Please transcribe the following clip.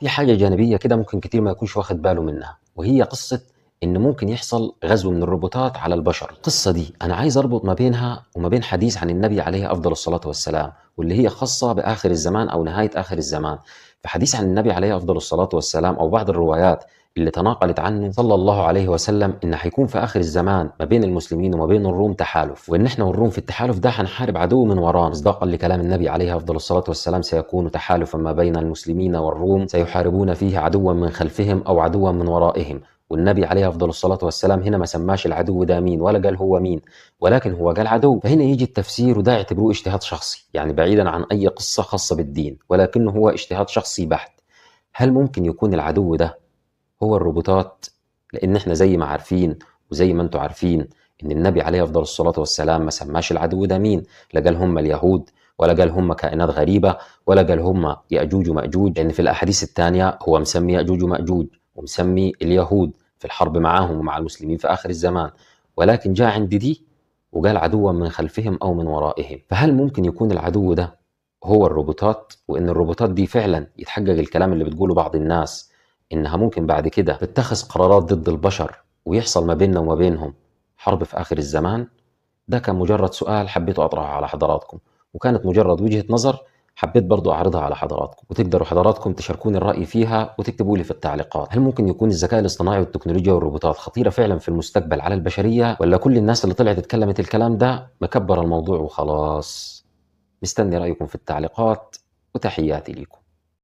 في حاجة جانبية كده ممكن كتير ما يكونش واخد باله منها، وهي قصة إن ممكن يحصل غزو من الروبوتات على البشر. القصة دي أنا عايز أربط ما بينها وما بين حديث عن النبي عليه أفضل الصلاة والسلام، واللي هي خاصة بآخر الزمان أو نهاية آخر الزمان. فحديث عن النبي عليه أفضل الصلاة والسلام أو بعض الروايات اللي تناقلت عنه صلى الله عليه وسلم إن حيكون في آخر الزمان ما بين المسلمين وما بين الروم تحالف، وإن إحنا والروم في التحالف ده حنحارب عدو من ورانا، مصداقا لكلام النبي عليه أفضل الصلاة والسلام: سيكون تحالفا ما بين المسلمين والروم سيحاربون فيه عدوا من خلفهم أو عدوا من ورائهم. والنبي عليه أفضل الصلاة والسلام هنا ما سماش العدو ده مين ولا قال هو مين، ولكن هو قال عدو. فهنا يجي التفسير وده يعتبروه اجتهاد شخصي، يعني بعيدا عن أي قصة خاصة بالدين، ولكنه هو اجتهاد شخصي بحت. هل ممكن يكون العدو ده هو الروبوتات؟ لان احنا زي ما عارفين وزي ما انتم عارفين ان النبي عليه افضل الصلاه والسلام ما سماش العدو ده مين، لا قال هم اليهود ولا قال هم كائنات غريبه ولا قال هم ياجوج وماجوج، لان في الاحاديث الثانيه هو مسمي ياجوج وماجوج ومسمي اليهود في الحرب معاهم ومع المسلمين في اخر الزمان، ولكن جاء عند دي وقال عدوا من خلفهم او من ورائهم. فهل ممكن يكون العدو ده هو الروبوتات، وان الروبوتات دي فعلا يتحقق الكلام اللي بتقوله بعض الناس انها ممكن بعد كده تتخذ قرارات ضد البشر ويحصل ما بيننا وما بينهم حرب في آخر الزمان؟ ده كان مجرد سؤال حبيت أطرحه على حضراتكم، وكانت مجرد وجهة نظر حبيت برضو أعرضها على حضراتكم، وتقدروا حضراتكم تشاركوني الرأي فيها وتكتبوا لي في التعليقات. هل ممكن يكون الذكاء الاصطناعي والتكنولوجيا والروبوتات خطيرة فعلا في المستقبل على البشرية، ولا كل الناس اللي طلعت اتكلمت الكلام ده مكبر الموضوع وخلاص؟ مستني رأيكم في التعليقات، وتحياتي لكم.